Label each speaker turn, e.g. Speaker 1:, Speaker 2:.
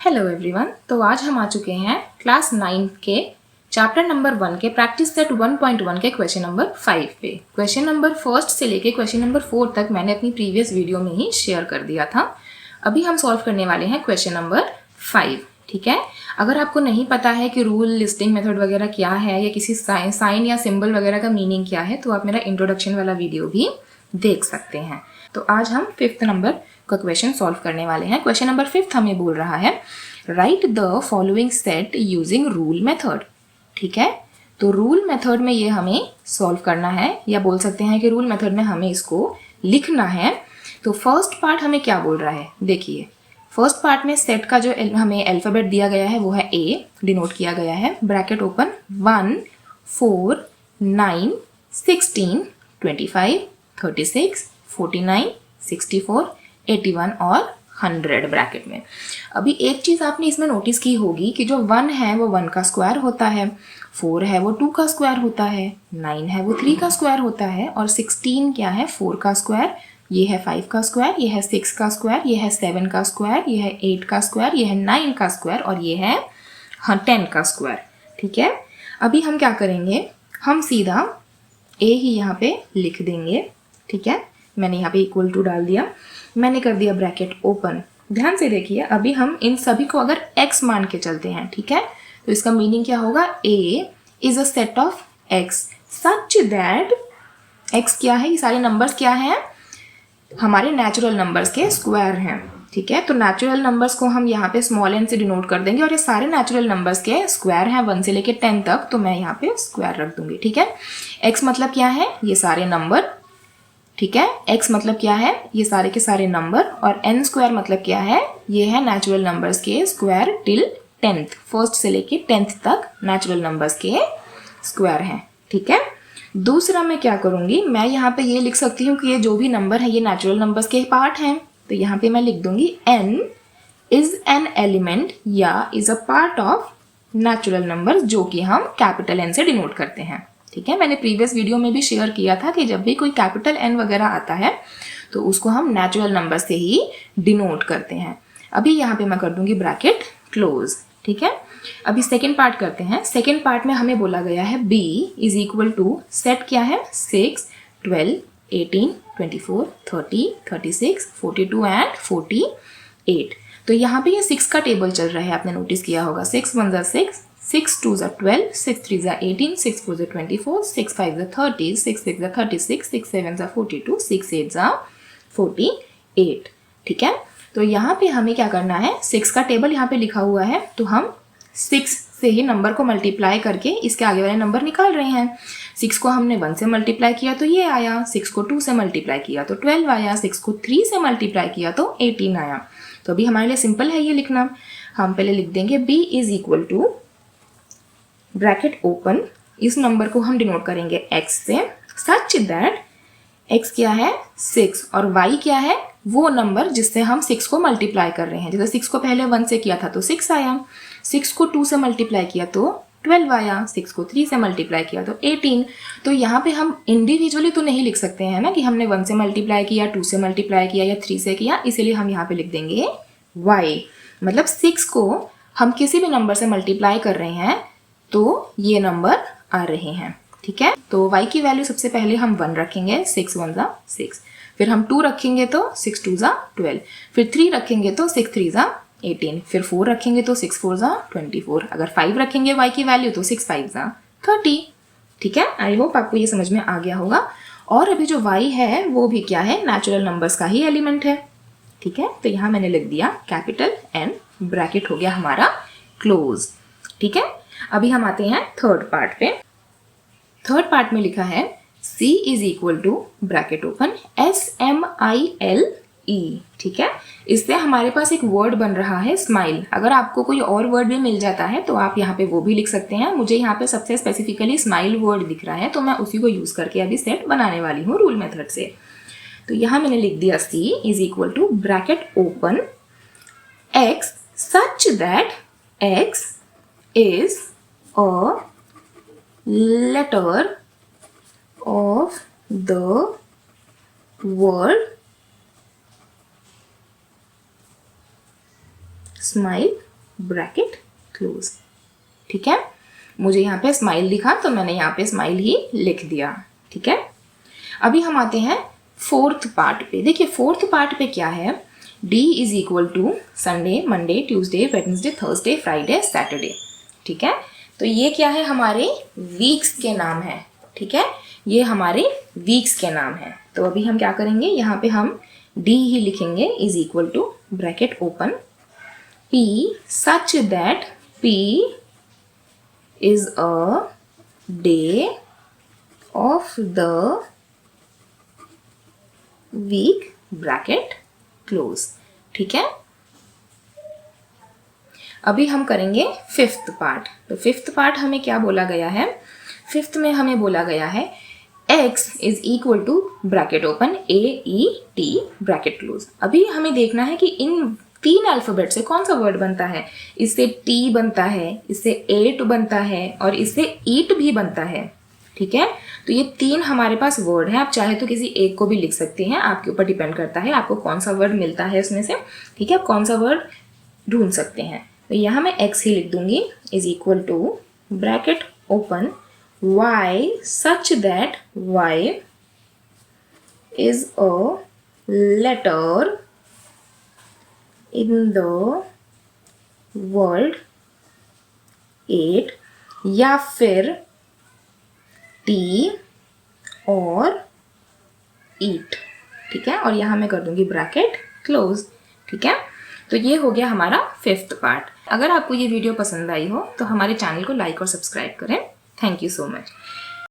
Speaker 1: Hello everyone. तो आज हम आ चुके हैं क्लास 9 के चैप्टर नंबर 1 के प्रैक्टिस सेट 1.1 के क्वेश्चन नंबर 5 पे। क्वेश्चन नंबर फर्स्ट से लेके क्वेश्चन नंबर 4 तक मैंने अपनी प्रीवियस वीडियो में ही शेयर कर दिया था। अभी हम सॉल्व करने वाले हैं क्वेश्चन नंबर 5। ठीक है, अगर आपको नहीं पता है कि रूल, लिस्टिंग मेथड वगैरह क्या है या किसी साइन या सिंबल वगैरह का मीनिंग क्या है, तो आप मेरा इंट्रोडक्शन वाला वीडियो भी देख सकते हैं। तो आज हम 5th नंबर का क्वेश्चन सॉल्व करने वाले हैं। क्वेश्चन नंबर 5 हमें बोल रहा है right the following set using rule method. ठीक है, तो रूल मेथड में ये हमें सॉल्व करना है, या बोल सकते हैं कि रूल मेथड में हमें इसको लिखना है। तो फर्स्ट पार्ट हमें क्या बोल रहा है, देखिए फर्स्ट पार्ट में सेट का जो हमें अल्फाबेट दिया गया है वो है ए, डिनोट किया गया है, ब्रैकेट ओपन 1 4 9 16 25 36 49 64 81 और 100 ब्रैकेट में। अभी एक चीज़ आपने इसमें नोटिस की होगी कि जो 1 है वो 1 का स्क्वायर होता है, 4 है वो 2 का स्क्वायर होता है, 9 है वो 3 का स्क्वायर होता है, और 16 क्या है 4 का स्क्वायर, ये है 5 का स्क्वायर, ये है 6 का स्क्वायर, ये है 7 का स्क्वायर, ये है 8 का स्क्वायर, ये है 9 का स्क्वायर और ये है 10 का स्क्वायर। ठीक है, अभी हम क्या करेंगे, हम सीधा ए ही यहाँ पे लिख देंगे। ठीक है, मैंने यहाँ पे इक्वल टू डाल दिया, मैंने कर दिया ब्रैकेट ओपन। ध्यान से देखिए, अभी हम इन सभी को अगर x मान के चलते हैं, ठीक है, तो इसका मीनिंग क्या होगा, a is a set of x such that x क्या है, ये सारे नंबर्स क्या हैं, हमारे नेचुरल नंबर्स के स्क्वायर हैं। ठीक है, तो नेचुरल नंबर्स को हम यहाँ पे स्मॉल n से डिनोट कर देंगे, और ये सारे नेचुरल नंबर्स के स्क्वायर हैं 1 से लेके 10 तक, तो मैं यहाँ पे स्क्वायर रख दूंगी। ठीक है, x मतलब क्या है, ये सारे नंबर। ठीक है, x मतलब क्या है, ये सारे के सारे नंबर, और n स्क्वायर मतलब क्या है, ये है नेचुरल नंबर्स के स्क्वायर टिल 10th, फर्स्ट से लेके 10th तक नेचुरल नंबर्स के स्क्वायर हैं। ठीक है, दूसरा मैं क्या करूंगी, मैं यहाँ पे ये लिख सकती हूँ कि ये जो भी नंबर है ये नेचुरल नंबर्स के पार्ट हैं, तो यहाँ पे मैं लिख दूंगी n इज एन एलिमेंट या is a part of natural number, जो कि हम कैपिटल N से डिनोट करते हैं। ठीक है, मैंने प्रीवियस वीडियो में भी शेयर किया था कि जब भी कोई कैपिटल N वगैरह आता है तो उसको हम नेचुरल नंबर से ही डिनोट करते हैं। अभी यहाँ पे मैं कर दूंगी ब्रैकेट क्लोज। ठीक है, अभी सेकेंड पार्ट करते हैं। सेकेंड पार्ट में हमें बोला गया है b is equal to set क्या है, 6 12 18 24 30 36 42 एंड 48। तो यहाँ पे ये 6 का टेबल चल रहा है, आपने नोटिस किया होगा, 6 1 ज़ा 6, 6 2 ज़ा 12, 6 3 ज़ा 18, 6 4 ज़ा 24, 6 5 ज़ा 30, 6 6 ज़ा 36, 6 7 ज़ा 42, 6 8 ज़ा 48। ठीक है, तो यहाँ पे हमें क्या करना है, 6 का टेबल यहाँ पे लिखा हुआ है, तो हम 6 से ही नंबर को मल्टीप्लाई करके इसके आगे वाले नंबर निकाल रहे हैं। 6 को हमने 1 से मल्टीप्लाई किया तो ये आया, 6 को 2 से मल्टीप्लाई किया तो 12 आया, 6 को 3 से मल्टीप्लाई किया तो 18 आया। तो अभी हमारे लिए सिंपल है ये लिखना। हम पहले लिख देंगे b is equal to bracket open, इस नंबर को हम डिनोट करेंगे x से, सच दैट x क्या है 6 और y क्या है वो नंबर जिससे हम 6 को मल्टीप्लाई कर रहे हैं। जैसे 6 को पहले 1 से किया था तो 6 आया, 6 को 2 से मल्टीप्लाई किया तो 12 आया, 6 को 3 से मल्टीप्लाई किया तो 18। तो यहाँ पे हम इंडिविजुअली तो नहीं लिख सकते हैं ना कि हमने 1 से मल्टीप्लाई किया, 2 से मल्टीप्लाई किया या 3 से किया, इसीलिए हम यहाँ पे लिख देंगे y। मतलब 6 को हम किसी भी नंबर से मल्टीप्लाई कर रहे हैं तो ये नंबर आ रहे हैं। ठीक है, तो y की वैल्यू सबसे पहले हम 1 रखेंगे, 6 1 ज़ा 6, फिर हम 2 रखेंगे तो 6 2 ज़ा 12, फिर 3 रखेंगे तो 6 3 ज़ा 18, फिर 4 रखेंगे तो 6 4 ज़ा 24, अगर 5 रखेंगे y की वैल्यू तो 6 5 ज़ा 30। ठीक है, आई होप आपको ये समझ में आ गया होगा। और अभी जो y है वो भी क्या है, नेचुरल नंबर्स का ही एलिमेंट है। ठीक है, तो यहाँ मैंने लिख दिया कैपिटल N, ब्रैकेट हो गया हमारा क्लोज। ठीक है, अभी हम आते हैं थर्ड पार्ट पे। थर्ड पार्ट में लिखा है c is equal to bracket open SMILE। ठीक है, इससे हमारे पास एक वर्ड बन रहा है स्माइल। अगर आपको कोई और वर्ड भी मिल जाता है तो आप यहाँ पे वो भी लिख सकते हैं। मुझे यहाँ पे सबसे स्पेसिफिकली स्माइल वर्ड दिख रहा है, तो मैं उसी को यूज करके अभी सेट बनाने वाली हूँ रूल मेथड से। तो यहाँ मैंने लिख दिया c is equal to bracket open x such that x is a letter of the word smile bracket close. ठीक है, मुझे यहाँ पे स्माइल दिखा तो मैंने यहाँ पे स्माइल ही लिख दिया। ठीक है, अभी हम आते हैं फोर्थ पार्ट पे। देखिए फोर्थ पार्ट पे क्या है, D is equal to Sunday, Monday, Tuesday, Wednesday, Thursday, Friday, Saturday. ठीक है, तो ये क्या है, हमारे वीक्स के नाम है। ठीक है, ये हमारे वीक्स के नाम है। तो अभी हम क्या करेंगे, यहाँ पे हम D ही लिखेंगे is equal to bracket open P such that P is a day of the week bracket close. ठीक है, अभी हम करेंगे फिफ्थ पार्ट। तो फिफ्थ पार्ट हमें क्या बोला गया है, फिफ्थ में हमें बोला गया है x is equal to bracket open AET bracket close. अभी हमें देखना है कि इन तीन अल्फ़ाबेट से कौन सा वर्ड बनता है। इससे T बनता है, इससे एट बनता है और इससे ईट भी बनता है। ठीक है, तो ये तीन हमारे पास वर्ड हैं। आप चाहे तो किसी एक को भी लिख सकते हैं, आपके ऊपर डिपेंड करता है आपको कौन सा वर्ड मिलता है इसमें से। ठीक है, आप कौन सा वर्ड ढूंढ सकते हैं। तो यहाँ मैं x ही लिख दूंगी is equal to bracket open y such that y is a letter in the word 8 या फिर T और ईट। ठीक है, और यहाँ मैं कर दूंगी ब्रैकेट क्लोज। ठीक है, तो ये हो गया हमारा फिफ्थ पार्ट। अगर आपको ये वीडियो पसंद आई हो तो हमारे चैनल को लाइक और सब्सक्राइब करें। Thank you so much.